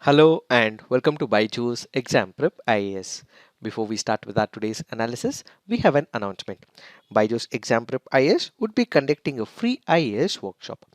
Hello and welcome to Byjus Exam Prep IAS. Before we start with our today's analysis, we have an announcement. Byjus Exam Prep IAS would be conducting a free IAS workshop.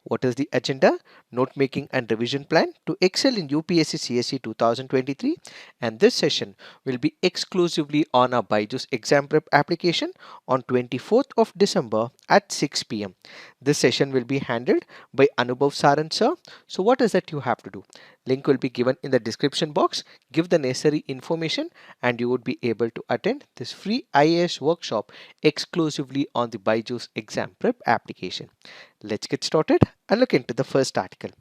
What is the agenda? Note making and revision plan to excel in UPSC CSE 2023, and this session will be exclusively on our Byjus Exam Prep application on 24th of December at 6 p.m. This session will be handled by Anubhav Saran sir. So what is that you have to do? Link will be given in the description box. Give the necessary information and you would be able to attend this free IAS workshop exclusively on the Byjus Exam Prep application. Let's get started and look into the first article.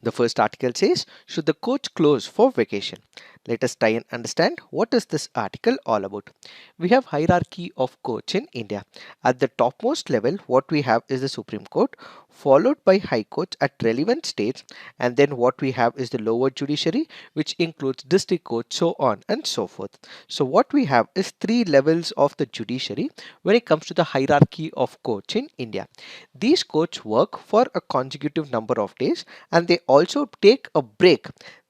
The first article says, should the coach close for vacation? Let us try and understand what is this article all about. We have hierarchy of courts in India. At the topmost level, what we have is the Supreme Court, followed by high courts at relevant states, and then what we have is the lower judiciary, which includes district courts, so on and so forth. So what we have is three levels of the judiciary when it comes to the hierarchy of courts in India. These courts work for a consecutive number of days and they also take a break.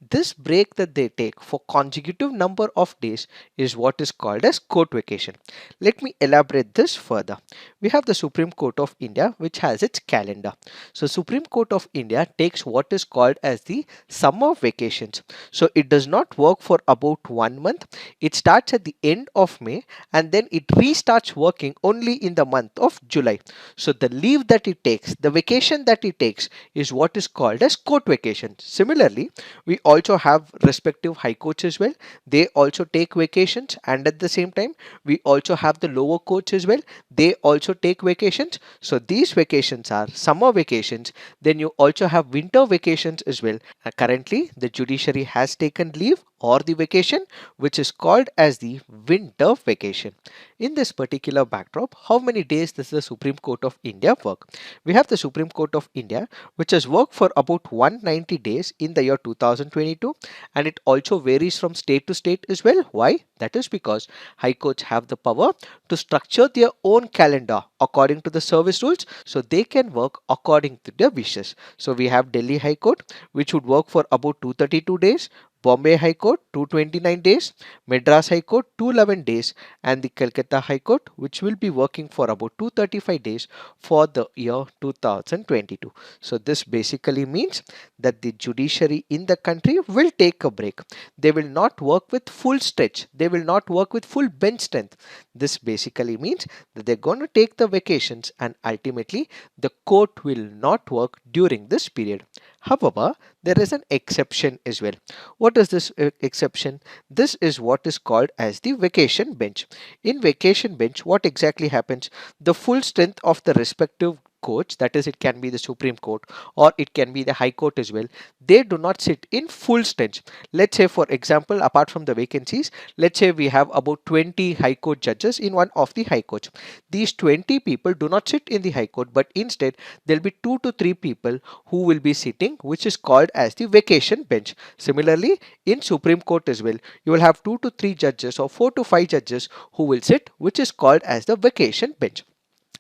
This break that they take for consecutive number of days is what is called as court vacation. Let me elaborate this further. We have the Supreme Court of India, which has its calendar. So Supreme Court of India takes what is called as the summer vacations. So it does not work for about 1 month. It starts at the end of May and then it restarts working only in the month of July. So the leave that it takes, the vacation that it takes is what is called as court vacation. Similarly, we also have respective high courts as well. They also take vacations, and at the same time we also have the lower courts as well. They also take vacations. So these vacations are summer vacations. Then you also have winter vacations as well. Currently the judiciary has taken leave or the vacation which is called as the winter vacation. In this particular backdrop, how many days does the Supreme Court of India work? We have the Supreme Court of India which has worked for about 190 days in the year 2022, and it also varies from state to state as well. Why? That is because high courts have the power to structure their own calendar according to the service rules, so they can work according to their wishes. So we have Delhi High Court which would work for about 232 days, Bombay High Court 229 days, Madras High Court 211 days, and the Calcutta High Court which will be working for about 235 days for the year 2022. So this basically means that the judiciary in the country will take a break. They will not work with full stretch. They will not work with full bench strength. This basically means that they're going to take the vacations and ultimately the court will not work during this period. However, there is an exception as well. What is this exception? This is what is called as the vacation bench. In vacation bench, what exactly happens? The full strength of the respective courts, that is, it can be the Supreme Court or it can be the High Court as well, they do not sit in full strength. Let's say, for example, apart from the vacancies, let's say we have about 20 High Court judges in one of the High Courts. These 20 people do not sit in the High Court, but instead there will be 2 to 3 people who will be sitting, which is called as the vacation bench. Similarly, in Supreme Court as well, you will have 2 to 3 judges or 4 to 5 judges who will sit, which is called as the vacation bench.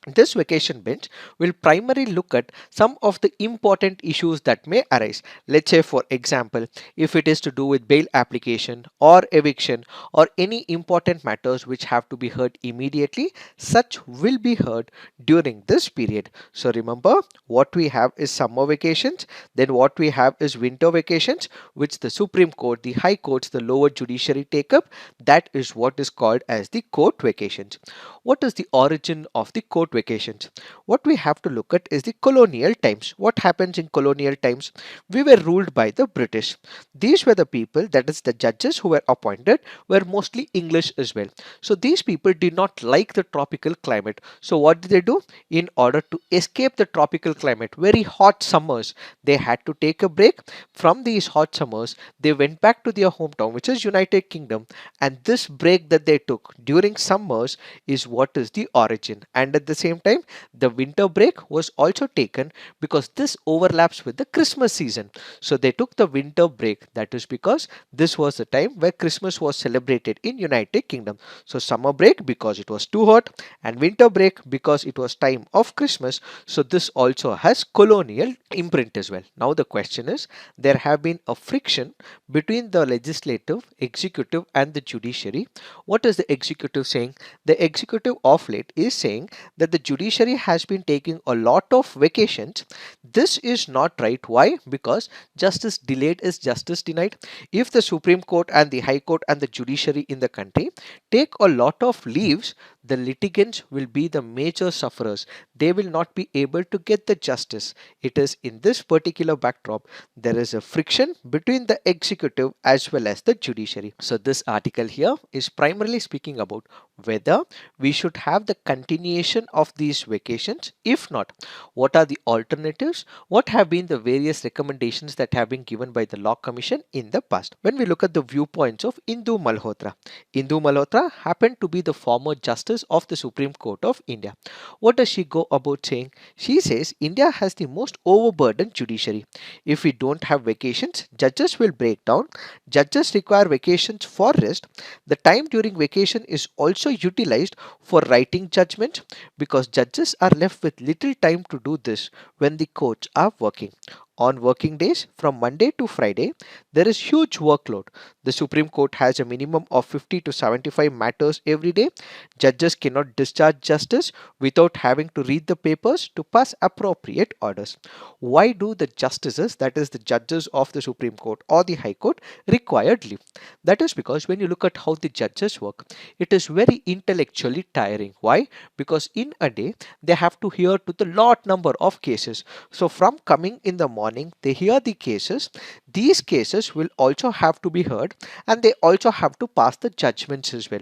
This vacation bench will primarily look at some of the important issues that may arise. Let's say, for example, if it is to do with bail application or eviction or any important matters which have to be heard immediately, such will be heard during this period. So remember, what we have is summer vacations, then what we have is winter vacations, which the Supreme Court, the High Courts, the lower judiciary take up. That is what is called as the court vacations. What is the origin of the court vacations? What we have to look at is the colonial times. What happens in colonial times? We were ruled by the British. These were the people, that is the judges who were appointed, were mostly English as well. So these people did not like the tropical climate. So what did they do? In order to escape the tropical climate, very hot summers, they had to take a break. From these hot summers, they went back to their hometown, which is United Kingdom, and this break that they took during summers is what is the origin. And at the same time, the winter break was also taken because this overlaps with the Christmas season. So they took the winter break. That is because this was the time where Christmas was celebrated in United Kingdom. So summer break because it was too hot, and winter break because it was time of Christmas. So this also has colonial imprint as well. Now the question is, there have been a friction between the legislative, executive and the judiciary. What is the executive saying? The executive of late is saying that the judiciary has been taking a lot of vacations. This is not right. Why? Because justice delayed is justice denied. If the Supreme Court and the High Court and the judiciary in the country take a lot of leaves, the litigants will be the major sufferers. They will not be able to get the justice. It is in this particular backdrop there is a friction between the executive as well as the judiciary. So this article here is primarily speaking about whether we should have the continuation of these vacations. If not, what are the alternatives? What have been the various recommendations that have been given by the Law Commission in the past? When we look at the viewpoints of Indu Malhotra, Indu Malhotra happened to be the former Justice of the Supreme Court of India. What does she go about saying? She says India has the most overburdened judiciary. If we don't have vacations, judges will break down. Judges require vacations for rest. The time during vacation is also utilized for writing judgments because judges are left with little time to do this when the courts are working. On working days from Monday to Friday, there is huge workload. The Supreme Court has a minimum of 50 to 75 matters every day. Judges cannot discharge justice without having to read the papers to pass appropriate orders. Why do the justices, that is the judges of the Supreme Court or the High Court, require leave? That is because when you look at how the judges work, it is very intellectually tiring. Why? Because in a day, they have to hear to the lot number of cases. So from coming in the morning, they hear the cases. These cases will also have to be heard, and they also have to pass the judgments as well.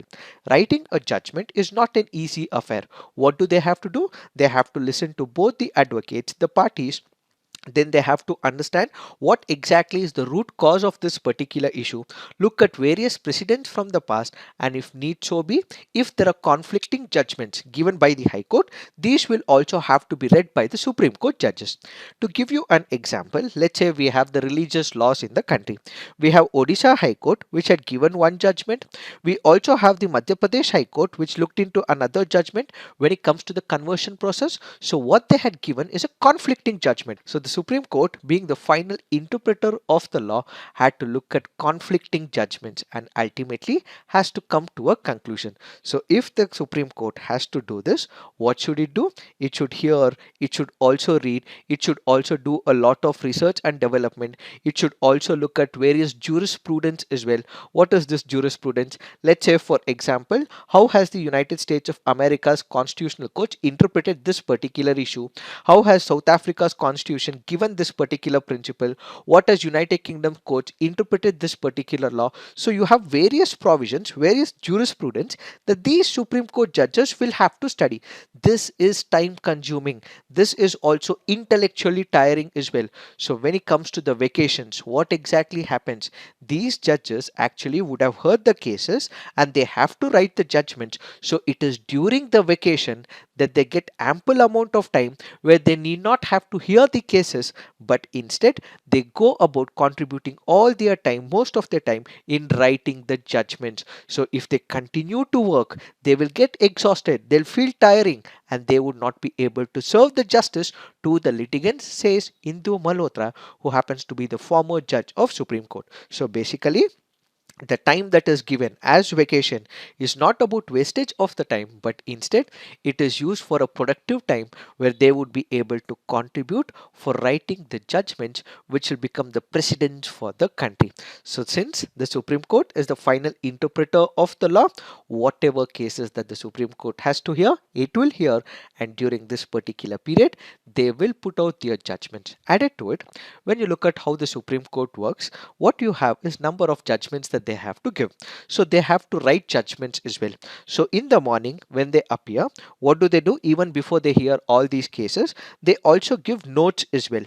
Writing a judgment is not an easy affair. What do they have to do? They have to listen to both the advocates, the parties. Then they have to understand what exactly is the root cause of this particular issue, look at various precedents from the past, and if need so be, if there are conflicting judgments given by the High Court, these will also have to be read by the Supreme Court judges. To give you an example, let's say we have the religious laws in the country. We have Odisha High Court which had given one judgment. We also have the Madhya Pradesh High Court which looked into another judgment when it comes to the conversion process. So what they had given is a conflicting judgment. So the Supreme Court, being the final interpreter of the law, had to look at conflicting judgments and ultimately has to come to a conclusion. So if the Supreme Court has to do this, what should it do? It should hear, it should also read, it should also do a lot of research and development. It should also look at various jurisprudence as well. What is this jurisprudence? Let's say, for example, how has the United States of America's constitutional court interpreted this particular issue? How has South Africa's constitution given this particular principle? What has United Kingdom courts interpreted this particular law? So you have various provisions, various jurisprudence that these Supreme Court judges will have to study. This is time consuming. This is also intellectually tiring as well. So when it comes to the vacations, what exactly happens? These judges actually would have heard the cases and they have to write the judgments. So it is during the vacation that they get ample amount of time where they need not have to hear the cases, but instead they go about contributing all their time, most of their time, in writing the judgments. So if they continue to work, they will get exhausted, they'll feel tiring, and they would not be able to serve the justice to the litigants, says Indu Malhotra, who happens to be the former judge of Supreme Court. So basically, the time that is given as vacation is not about wastage of the time, but instead it is used for a productive time where they would be able to contribute for writing the judgments which will become the precedents for the country. So since the Supreme Court is the final interpreter of the law, whatever cases that the Supreme Court has to hear, it will hear, and during this particular period they will put out their judgments. Added to it, when you look at how the Supreme Court works, what you have is number of judgments that they have to give. So they have to write judgments as well. So in the morning when they appear, what do? Even before they hear all these cases, they also give notes as well.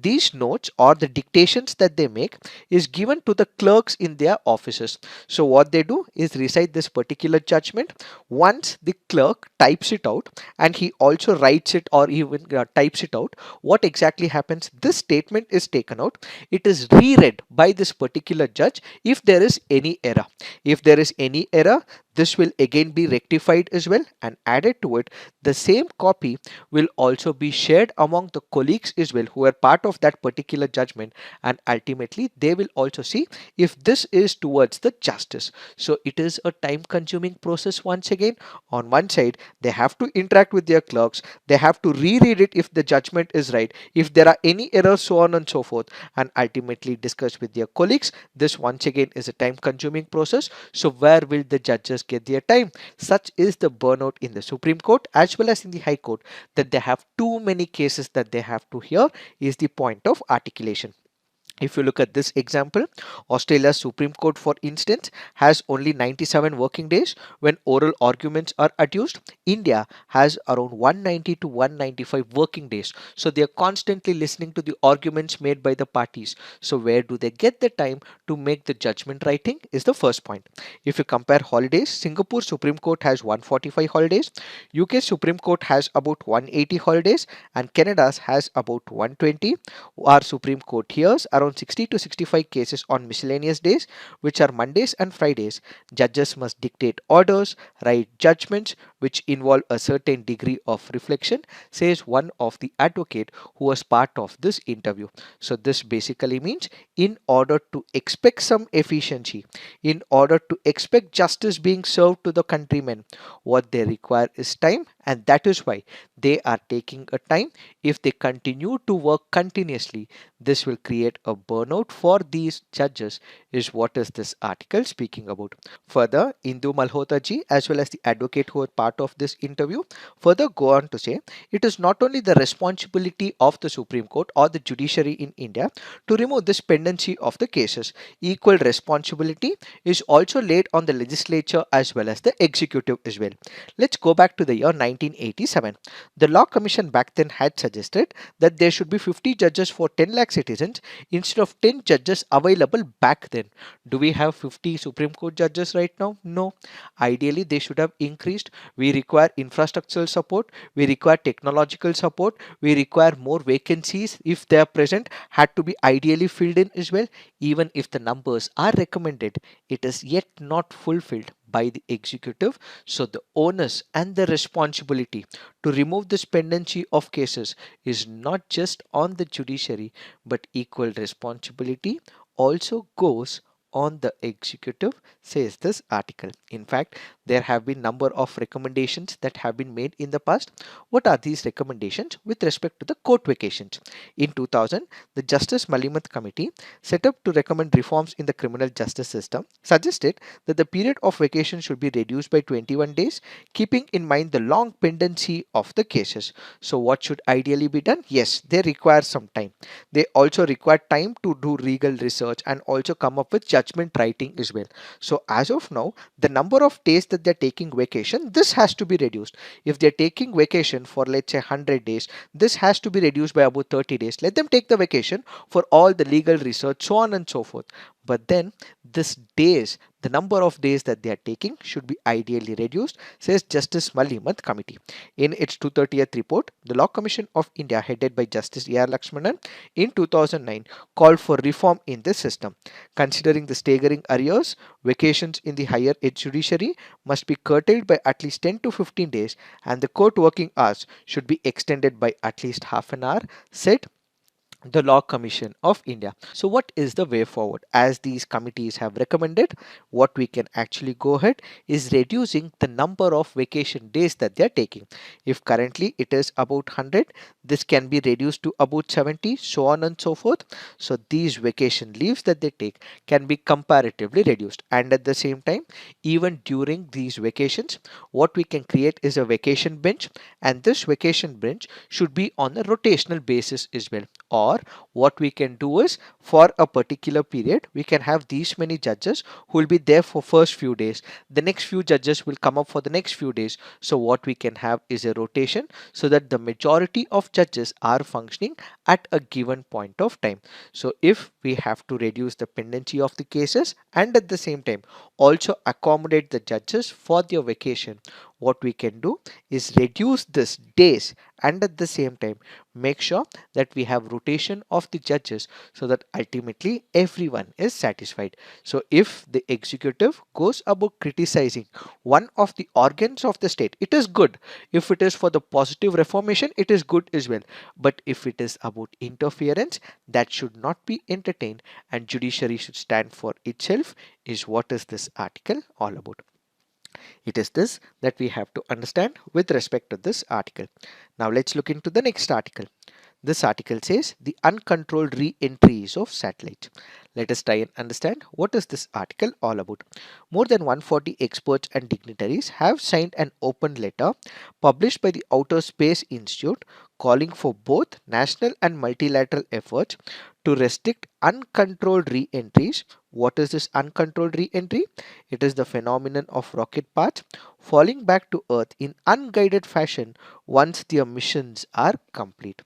These notes or the dictations that they make is given to the clerks in their offices. So what they do is recite this particular judgment. Once the clerk types it out and he also writes it or even types it out, what exactly happens? This statement is taken out. It is reread by this particular judge if there is any error. If there is any error, this will again be rectified as well and added to it. The same copy will also be shared among the colleagues as well who are part of that particular judgment, and ultimately they will also see if this is towards the justice. So it is a time consuming process. Once again, on one side they have to interact with their clerks, they have to reread it if the judgment is right, if there are any errors, so on and so forth, and ultimately discuss with their colleagues. This once again is a time consuming process. So where will the judges get their time? Such is the burnout in the Supreme Court as well as in the High Court, that they have too many cases that they have to hear is the point of articulation. If you look at this example, Australia's Supreme Court, for instance, has only 97 working days when oral arguments are adduced. India has around 190 to 195 working days. So they are constantly listening to the arguments made by the parties. So where do they get the time to make the judgment writing is the first point. If you compare holidays, Singapore Supreme Court has 145 holidays, UK Supreme Court has about 180 holidays, and Canada's has about 120. Our Supreme Court hears around 60 to 65 cases on miscellaneous days, which are Mondays and Fridays. Judges must dictate orders, write judgments, which involve a certain degree of reflection, says one of the advocate who was part of this interview. So this basically means in order to expect some efficiency, in order to expect justice being served to the countrymen, what they require is time, and that is why they are taking a time. If they continue to work continuously, this will create a burnout for these judges, is what is this article speaking about. Further, Indu Malhotra ji as well as the advocate who are part of this interview further go on to say it is not only the responsibility of the Supreme Court or the judiciary in India to remove this pendency of the cases. Equal responsibility is also laid on the legislature as well as the executive as well. Let's go back to the year 1987. The Law Commission back then had suggested that there should be 50 judges for 10 lakh citizens instead of 10 judges available back then. Do we have 50 Supreme Court judges right now? No. Ideally, they should have increased. We require infrastructural support, we require technological support, we require more vacancies if they are present, had to be ideally filled in as well. Even if the numbers are recommended, it is yet not fulfilled by the executive. So the onus and the responsibility to remove this pendency of cases is not just on the judiciary, but equal responsibility also goes on the executive, says this article. In fact, there have been number of recommendations that have been made in the past. What are these recommendations with respect to the court vacations? In 2000, the Justice Malimat Committee, set up to recommend reforms in the criminal justice system, suggested that the period of vacation should be reduced by 21 days, keeping in mind the long pendency of the cases. So what should ideally be done? Yes, they require some time. They also require time to do legal research and also come up with judgment writing as well. So as of now, the number of days that they're taking vacation, this has to be reduced. If they're taking vacation for let's say 100 days, this has to be reduced by about 30 days. Let them take the vacation for all the legal research, so on and so forth. But then this days, the number of days that they are taking should be ideally reduced, says Justice Malimat Committee. In its 230th report, the Law Commission of India, headed by Justice A.R. Lakshmanan, in 2009 called for reform in this system. Considering the staggering arrears, vacations in the higher ed judiciary must be curtailed by at least 10 to 15 days, and the court working hours should be extended by at least half an hour, said the Law Commission of India. So what is the way forward? As these committees have recommended, what we can actually go ahead is reducing the number of vacation days that they are taking. If currently it is about 100, this can be reduced to about 70, so on and so forth. So these vacation leaves that they take can be comparatively reduced, and at the same time, even during these vacations, what we can create is a vacation bench, and this vacation bench should be on a rotational basis as well. Or or what we can do is, for a particular period we can have these many judges who will be there for first few days, the next few judges will come up for the next few days. So what we can have is a rotation so that the majority of judges are functioning at a given point of time. So if we have to reduce the pendency of the cases and at the same time also accommodate the judges for their vacation, what we can do is reduce this days and at the same time make sure that we have rotation of the judges so that ultimately everyone is satisfied. So if the executive goes about criticizing one of the organs of the state, it is good. If it is for the positive reformation, it is good as well. But if it is about interference, that should not be entertained, and judiciary should stand for itself, is what is this article all about. It is this that we have to understand with respect to this article. Now let's look into the next article. This article says the uncontrolled re-entries of satellites. Let us try and understand what is this article all about. More than 140 experts and dignitaries have signed an open letter published by the Outer Space Institute calling for both national and multilateral efforts to restrict uncontrolled re-entries. What is this uncontrolled re-entry? It is the phenomenon of rocket parts falling back to Earth in unguided fashion once their missions are complete.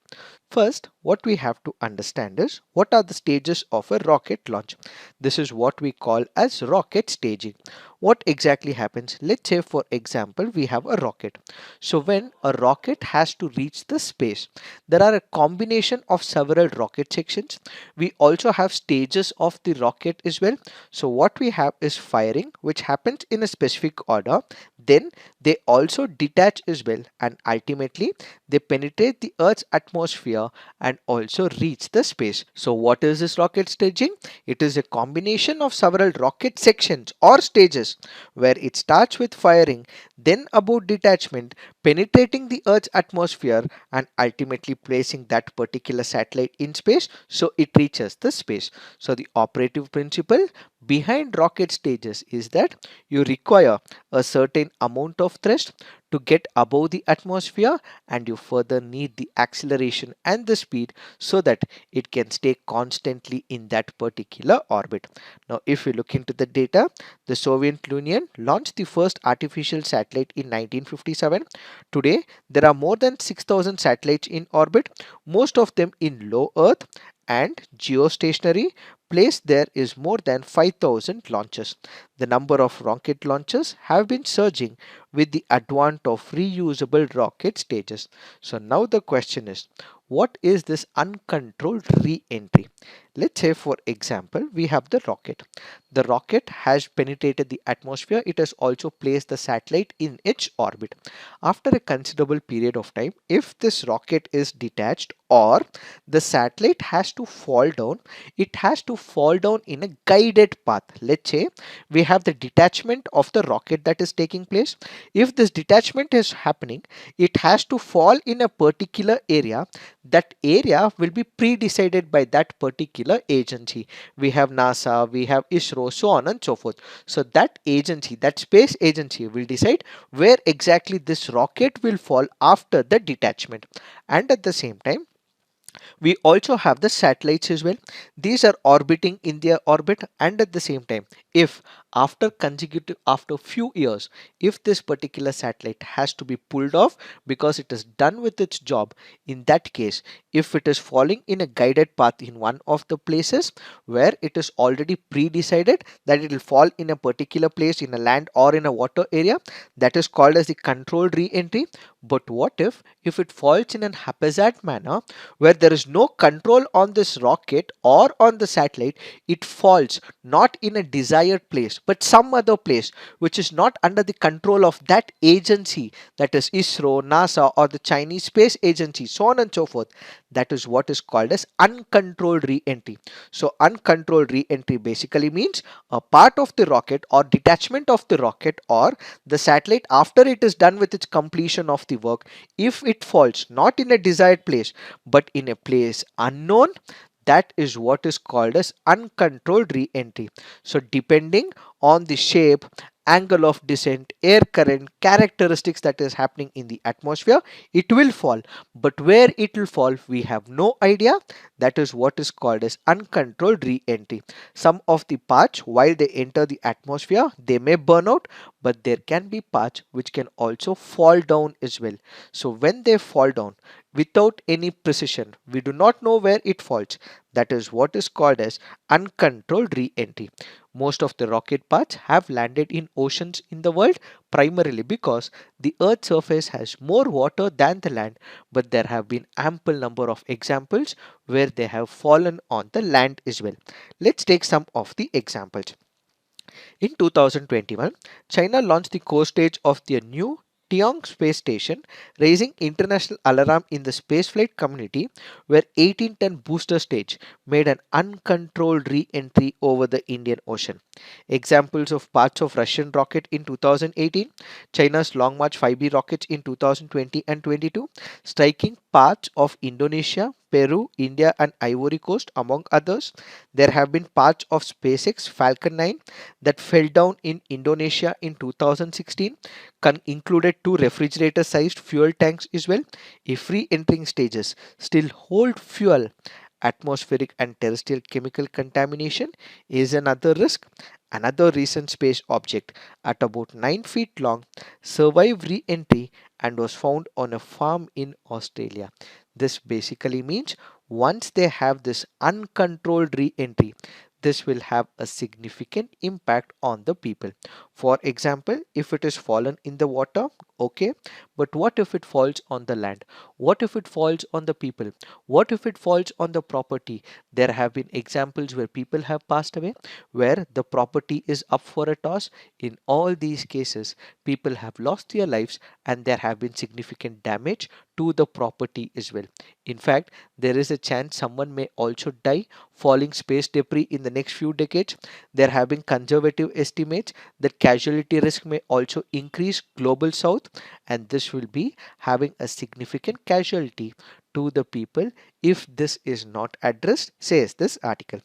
First, what we have to understand is what are the stages of a rocket launch. This is what we call as rocket staging. What exactly happens? Let's say for example we have a rocket. So when a rocket has to reach the space, there are a combination of several rocket sections. We also have stages of the rocket as well. So what we have is firing, which happens in a specific order. Then they also detach as well, and ultimately they penetrate the Earth's atmosphere and also reach the space. So what is this rocket staging? It is a combination of several rocket sections or stages where it starts with firing, then about detachment, penetrating the Earth's atmosphere and ultimately placing that particular satellite in space so it reaches the space. So the operative principle behind rocket stages is that you require a certain amount of thrust to get above the atmosphere, and you further need the acceleration and the speed so that it can stay constantly in that particular orbit. Now if we look into the data, the Soviet Union launched the first artificial satellite in 1957. Today there are more than 6,000 satellites in orbit, most of them in low Earth and geostationary. Placed there is more than 5,000 launches. The number of rocket launches have been surging with the advent of reusable rocket stages. So now the question is, what is this uncontrolled re-entry? Let's say for example we have the rocket. The rocket has penetrated the atmosphere. It has also placed the satellite in its orbit. After a considerable period of time, if this rocket is detached or the satellite has to fall down, it has to fall down in a guided path. Let's say we have the detachment of the rocket that is taking place. If this detachment is happening, it has to fall in a particular area. That area will be pre-decided by that particular agency. We have NASA, we have ISRO, so on and so forth. So that agency, that space agency, will decide where exactly this rocket will fall after the detachment. And at the same time, we also have the satellites as well. These are orbiting in their orbit, and at the same time, if after few years, if this particular satellite has to be pulled off because it is done with its job, in that case, if it is falling in a guided path in one of the places where it is already pre-decided that it will fall in a particular place in a land or in a water area, that is called as the controlled re-entry. But what if it falls in an haphazard manner where there is no control on this rocket or on the satellite? It falls not in a desired place but some other place which is not under the control of that agency, that is ISRO, NASA or the Chinese space agency, so on and so forth. That is what is called as uncontrolled re-entry. So uncontrolled re-entry basically means a part of the rocket or detachment of the rocket or the satellite, after it is done with its completion of the work, if it falls not in a desired place but in a place unknown, that is what is called as uncontrolled re-entry. So depending on the shape angle of descent, air current, characteristics that is happening in the atmosphere, it will fall. But where it will fall, we have no idea. That is what is called as uncontrolled re-entry. Some of the parts, while they enter the atmosphere, they may burn out, but there can be parts which can also fall down as well. So when they fall down without any precision, we do not know where it falls. That is what is called as uncontrolled re-entry. Most of the rocket parts have landed in oceans in the world, primarily because the earth's surface has more water than the land, but there have been ample number of examples where they have fallen on the land as well. Let's take some of the examples. In 2021, China launched the core stage of their new Tiong space station, raising international alarm in the spaceflight community, where 18-ton booster stage made an uncontrolled re-entry over the Indian Ocean. Examples of parts of Russian rocket in 2018, China's Long March 5B rockets in 2020 and 22, striking parts of Indonesia, Peru, India and Ivory Coast among others. There have been parts of SpaceX Falcon 9 that fell down in Indonesia in 2016, included two refrigerator sized fuel tanks as well. If re-entering stages still hold fuel, atmospheric and terrestrial chemical contamination is another risk. Another recent space object at about 9 feet long survived re-entry and was found on a farm in Australia. This basically means once they have this uncontrolled re-entry, this will have a significant impact on the people. For example, if it is fallen in the water, okay, but what if it falls on the land? What if it falls on the people? What if it falls on the property? There have been examples where people have passed away, where the property is up for a toss. In all these cases, people have lost their lives and there have been significant damage to the property as well. In fact, there is a chance someone may also die falling space debris in the next few decades. There have been conservative estimates that casualty risk may also increase global south, and this will be having a significant casualty to the people if this is not addressed, says this article.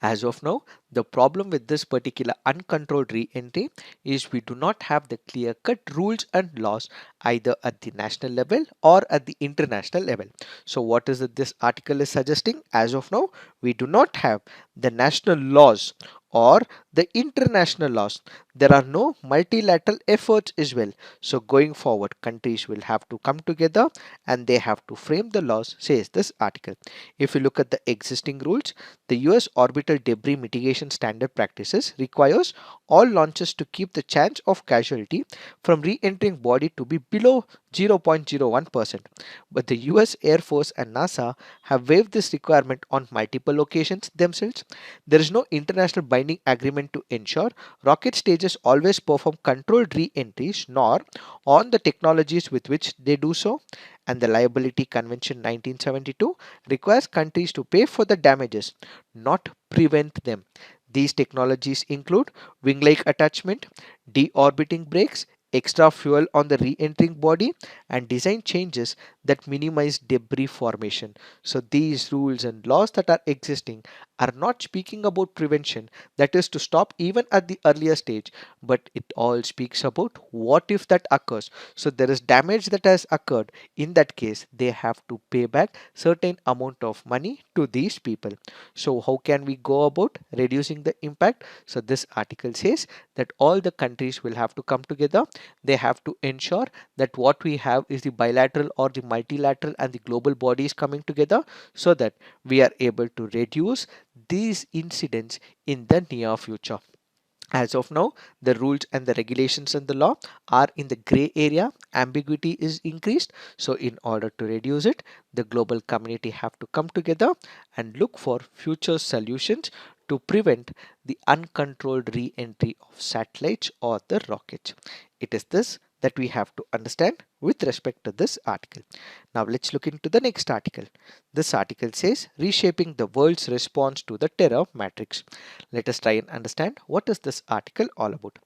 As of now, the problem with this particular uncontrolled re-entry is we do not have the clear-cut rules and laws either at the national level or at the international level. So what is it this article is suggesting? As of now, we do not have the national laws or the international laws. There are no multilateral efforts as well. So going forward, countries will have to come together and they have to frame the laws, says this article. If you look at the existing rules, the US Orbital Debris Mitigation Standard Practices requires all launches to keep the chance of casualty from re-entering body to be below 0.01%. But the US Air Force and NASA have waived this requirement on multiple occasions themselves. There is no international binding agreement to ensure rocket stages always perform controlled re-entries, nor on the technologies with which they do so. And the Liability Convention 1972 requires countries to pay for the damages, not prevent them. These technologies include wing-like attachment, deorbiting brakes, extra fuel on the re-entering body, and design changes that minimize debris formation. So these rules and laws that are existing are not speaking about prevention, that is to stop even at the earlier stage, but it all speaks about what if that occurs. So there is damage that has occurred. In that case, they have to pay back certain amount of money to these people. So how can we go about reducing the impact? So this article says that all the countries will have to come together. They have to ensure that what we have is the bilateral or the multilateral and the global bodies coming together so that we are able to reduce these incidents in the near future. As of now, the rules and the regulations and the law are in the gray area. Ambiguity is increased. So in order to reduce it, the global community have to come together and look for future solutions to prevent the uncontrolled re-entry of satellites or the rockets. It is this that we have to understand with respect to this article. Now let's look into the next article. This article says reshaping the world's response to the terror matrix. Let us try and understand what is this article all about.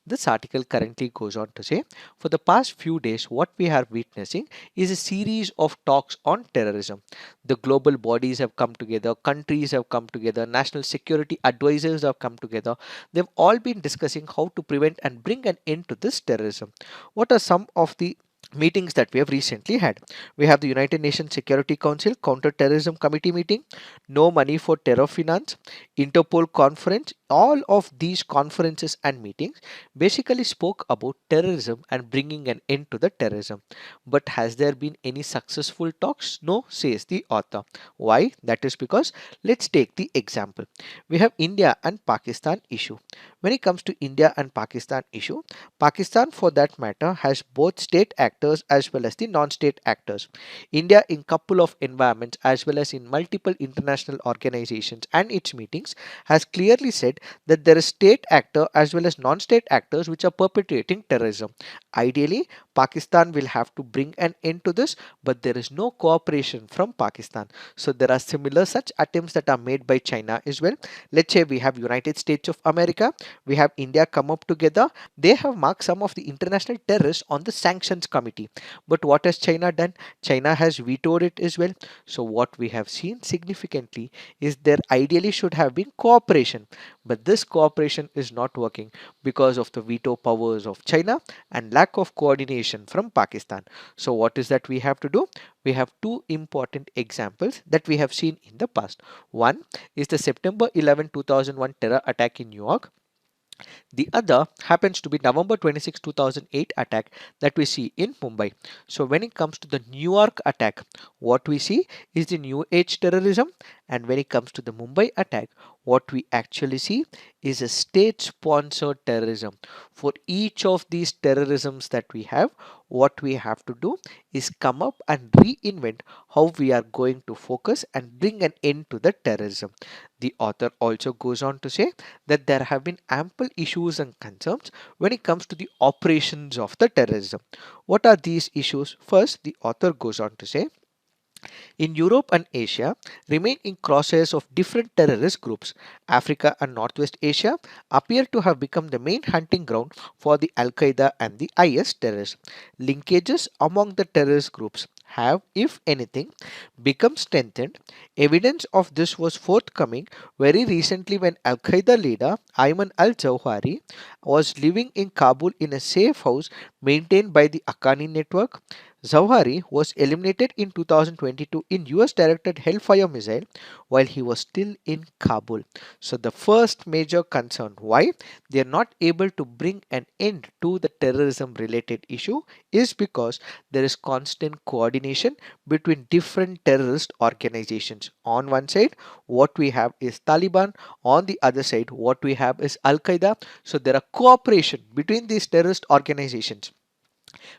This article currently goes on to say, for the past few days what we are witnessing is a series of talks on terrorism. The global bodies have come together, countries have come together, national security advisors have come together. They've all been discussing how to prevent and bring an end to this terrorism. What are some of the meetings that we have recently had? We have the United Nations Security Council Counter-Terrorism Committee meeting, No Money for Terror Finance, Interpol conference. All of these conferences and meetings basically spoke about terrorism and bringing an end to the terrorism. But has there been any successful talks? No, says the author. Why? That is because let's take the example. We have India and Pakistan issue. When it comes to India and Pakistan issue, Pakistan for that matter has both state actors as well as the non-state actors. India in couple of environments as well as in multiple international organizations and its meetings has clearly said that there is state actor as well as non-state actors which are perpetrating terrorism. Ideally, Pakistan will have to bring an end to this, but there is no cooperation from Pakistan. So there are similar such attempts that are made by China as well. Let's say we have United States of America, we have India come up together. They have marked some of the international terrorists on the sanctions committee. But what has China done? China has vetoed it as well. So what we have seen significantly is there ideally should have been cooperation, but this cooperation is not working because of the veto powers of China and lack of coordination from Pakistan. So what is that we have to do? We have two important examples that we have seen in the past. One is the September 11, 2001 terror attack in New York. The other happens to be November 26, 2008 attack that we see in Mumbai. So when it comes to the New York attack, what we see is the new age terrorism, and when it comes to the Mumbai attack, what we actually see is a state sponsored terrorism. For each of these terrorisms that we have, what we have to do is come up and reinvent how we are going to focus and bring an end to the terrorism. The author also goes on to say that there have been ample issues and concerns when it comes to the operations of the terrorism. What are these issues? First, the author goes on to say, in Europe and Asia remain in crosshairs of different terrorist groups. Africa and Northwest Asia appear to have become the main hunting ground for the Al Qaeda and the IS terrorists. Linkages among the terrorist groups have, if anything, become strengthened. Evidence of this was forthcoming very recently when Al Qaeda leader Ayman al Zawahiri was living in Kabul in a safe house maintained by the Akani network. Zawahiri was eliminated in 2022 in US directed Hellfire missile while he was still in Kabul. So the first major concern why they are not able to bring an end to the terrorism related issue is because there is constant coordination between different terrorist organizations. On one side, what we have is Taliban, on the other side, what we have is Al Qaeda. So there are cooperation between these terrorist organizations.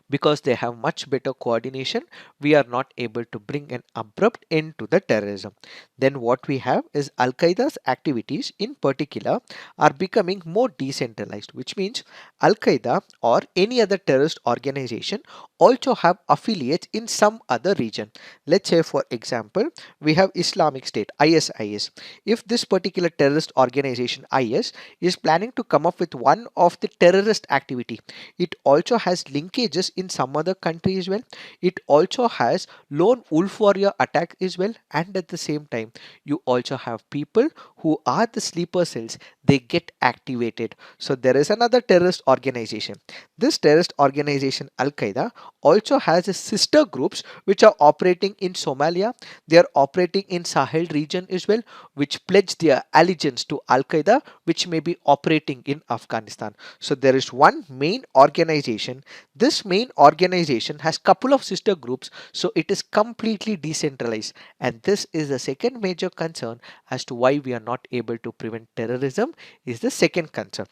Because they have much better coordination, we are not able to bring an abrupt end to the terrorism. Then what we have is Al Qaeda's activities in particular are becoming more decentralized, which means Al Qaeda or any other terrorist organization also have affiliates in some other region. Let's say for example, we have Islamic State, ISIS. If this particular terrorist organization IS is planning to come up with one of the terrorist activity, it also has linkages in some other country as well. It also has lone wolf warrior attack as well, and at the same time you also have people who are the sleeper cells, they get activated. So there is another terrorist organization. This terrorist organization Al Qaeda also has a sister groups which are operating in Somalia. They are operating in Sahel region as well, which pledge their allegiance to Al Qaeda, which may be operating in Afghanistan. So there is one main organization. This main organization has couple of sister groups, so it is completely decentralized, and this is the second major concern as to why we are not able to prevent terrorism is the second concern.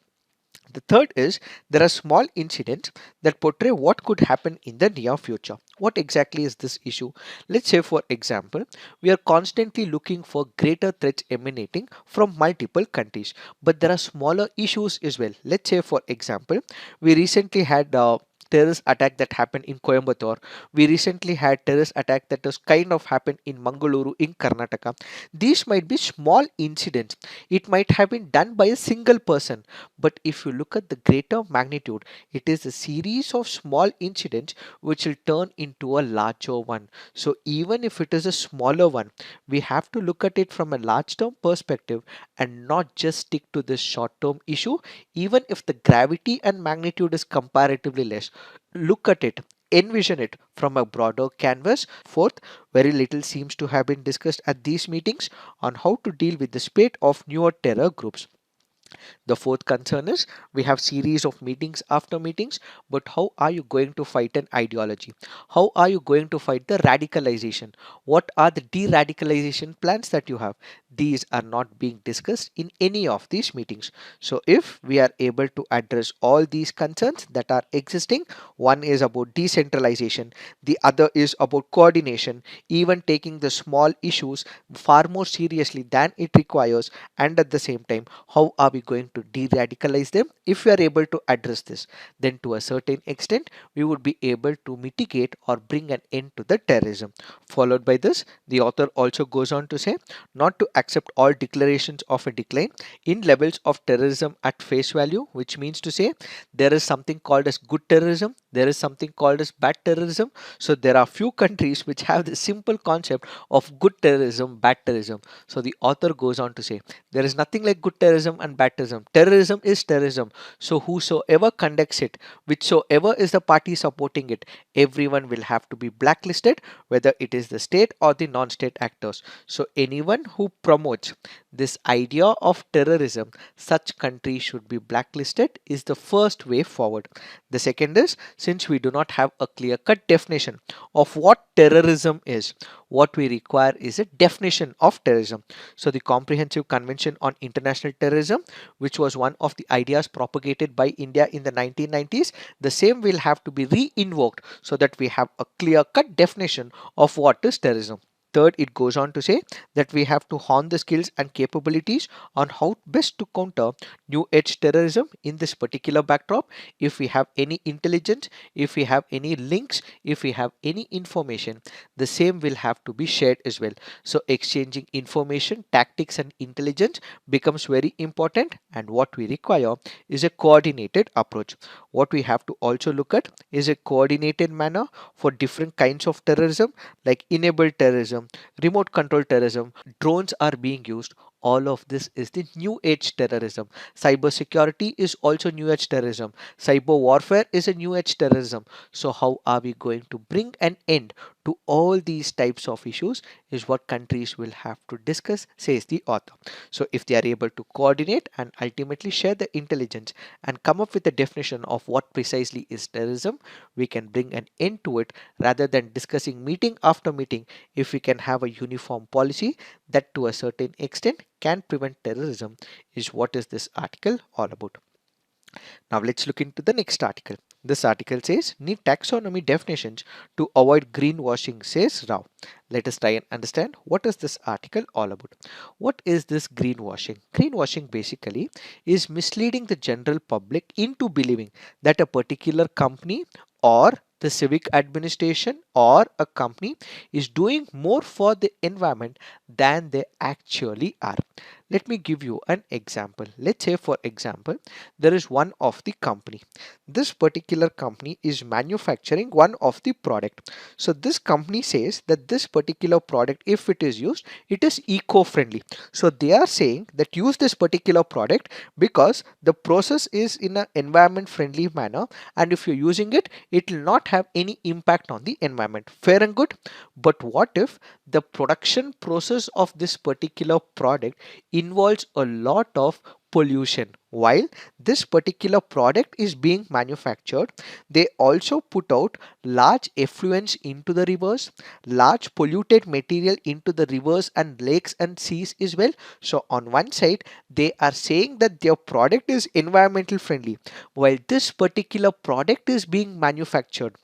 The third is there are small incidents that portray what could happen in the near future. What exactly is this issue? Let's say, for example, we are constantly looking for greater threats emanating from multiple countries, but there are smaller issues as well. Let's say, for example, we recently had terrorist attack that happened in Coimbatore. We recently had terrorist attack that was kind of happened in Mangaluru in Karnataka. These might be small incidents. It might have been done by a single person, but if you look at the greater magnitude, it is a series of small incidents which will turn into a larger one. So even if it is a smaller one, we have to look at it from a large term perspective and not just stick to this short term issue, even if the gravity and magnitude is comparatively less. Look at it, envision it from a broader canvas. Fourth, very little seems to have been discussed at these meetings on how to deal with the spate of newer terror groups. The fourth concern is we have series of meetings after meetings, but how are you going to fight an ideology? How are you going to fight the radicalization? What are the de-radicalization plans that you have? These are not being discussed in any of these meetings. So if we are able to address all these concerns that are existing, one is about decentralization, the other is about coordination, even taking the small issues far more seriously than it requires, and at the same time, how are we going to de-radicalize them? If we are able to address this, then to a certain extent we would be able to mitigate or bring an end to the terrorism. Followed by this, the author also goes on to say not to accept all declarations of a decline in levels of terrorism at face value, which means to say there is something called as good terrorism, there is something called as bad terrorism. So there are few countries which have the simple concept of good terrorism, bad terrorism. So the author goes on to say there is nothing like good terrorism and bad terrorism. Terrorism is terrorism. So whosoever conducts it, whichsoever is the party supporting it, everyone will have to be blacklisted, whether it is the state or the non-state actors. So anyone who promotes this idea of terrorism, such countries should be blacklisted is the first way forward. The second is, since we do not have a clear-cut definition of what terrorism is, what we require is a definition of terrorism. So the Comprehensive Convention on International Terrorism, which was one of the ideas propagated by India in the 1990s, the same will have to be re-invoked so that we have a clear-cut definition of what is terrorism. Third, it goes on to say that we have to hone the skills and capabilities on how best to counter new age terrorism in this particular backdrop. If we have any intelligence, if we have any links, if we have any information, the same will have to be shared as well. So exchanging information, tactics and intelligence becomes very important, and what we require is a coordinated approach. What we have to also look at is a coordinated manner for different kinds of terrorism like enabled terrorism, remote control terrorism, drones are being used. All of this is the new age terrorism. Cyber security is also new age terrorism. Cyber warfare is a new age terrorism. So how are we going to bring an end to all these types of issues is what countries will have to discuss, says the author. So if they are able to coordinate and ultimately share the intelligence and come up with a definition of what precisely is terrorism, we can bring an end to it rather than discussing meeting after meeting. If we can have a uniform policy that to a certain extent can prevent terrorism, is what is this article all about. Now let's look into the next article. This article says need taxonomy definitions to avoid greenwashing, says Rao. Let us try and understand what is this article all about. What is this greenwashing? Greenwashing basically is misleading the general public into believing that a particular company or the civic administration or a company is doing more for the environment than they actually are. Let me give you an example. Let's say for example, there is one of the company. This particular company is manufacturing one of the product. So this company says that this particular product, if it is used, it is eco-friendly. So they are saying that use this particular product because the process is in an environment friendly manner, and if you're using it, it will not have any impact on the environment. Fair and good. But what if the production process of this particular product involves a lot of pollution? While this particular product is being manufactured, they also put out large effluents into the rivers, large polluted material into the rivers and lakes and seas as well. So on one side, they are saying that their product is environmental friendly, while this particular product is being manufactured,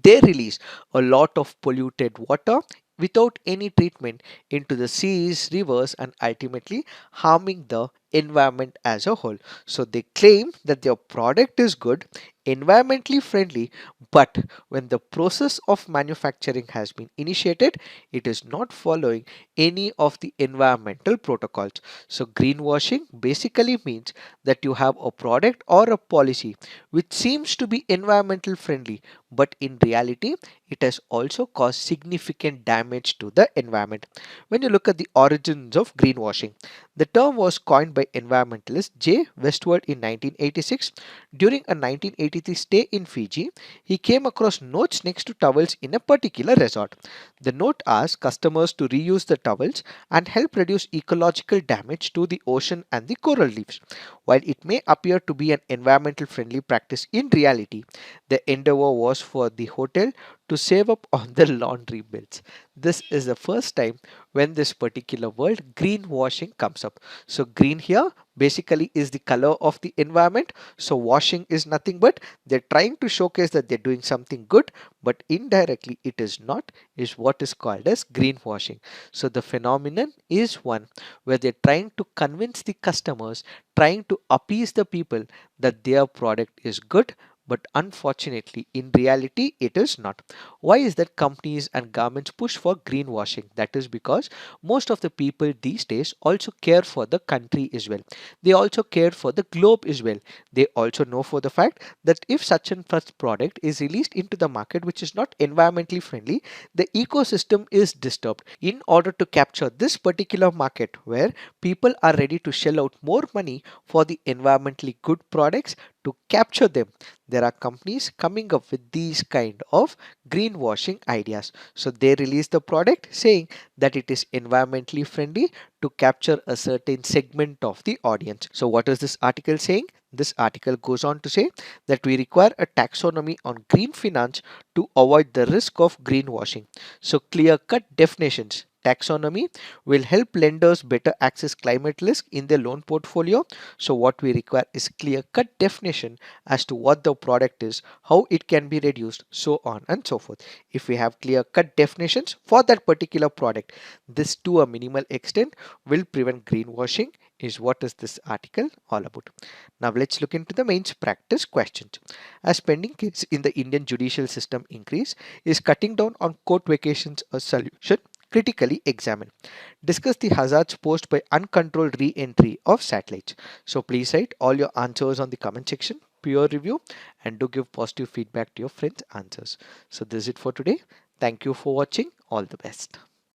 they release a lot of polluted water without any treatment into the seas, rivers, and ultimately harming the environment as a whole. So they claim that their product is good, environmentally friendly, but when the process of manufacturing has been initiated, it is not following any of the environmental protocols. So greenwashing basically means that you have a product or a policy which seems to be environmental friendly, but in reality it has also caused significant damage to the environment. When you look at the origins of greenwashing, the term was coined by environmentalist J. Westwood in 1986. During a 1983 stay in Fiji, he came across notes next to towels in a particular resort. The note asked customers to reuse the towels and help reduce ecological damage to the ocean and the coral reefs. While it may appear to be an environmental friendly practice, in reality, the endeavor was for the hotel to save up on the laundry bills. This is the first time when this particular word greenwashing comes up. So green here basically is the color of the environment. So washing is nothing but they're trying to showcase that they're doing something good, but indirectly it is not, is what is called as greenwashing. So the phenomenon is one where they're trying to convince the customers, trying to appease the people that their product is good, but unfortunately in reality it is not. Why is that companies and governments push for greenwashing? That is because most of the people these days also care for the country as well. They also care for the globe as well. They also know for the fact that if such and such product is released into the market which is not environmentally friendly, the ecosystem is disturbed. In order to capture this particular market where people are ready to shell out more money for the environmentally good products, to capture them, there are companies coming up with these kind of greenwashing ideas. So they release the product saying that it is environmentally friendly to capture a certain segment of the audience. So what is this article saying? This article goes on to say that we require a taxonomy on green finance to avoid the risk of greenwashing. So clear cut definitions. Taxonomy will help lenders better access climate risk in their loan portfolio. So what we require is clear cut definition as to what the product is, how it can be reduced, so on and so forth. If we have clear cut definitions for that particular product, this to a minimal extent will prevent greenwashing, is what is this article all about. Now let's look into the mains practice questions. As pending case in the Indian judicial system increase, is cutting down on court vacations a solution? Critically examine. Discuss the hazards posed by uncontrolled re-entry of satellites. So please write all your answers on the comment section, peer review, and do give positive feedback to your friends' answers. So this is it for today. Thank you for watching. All the best.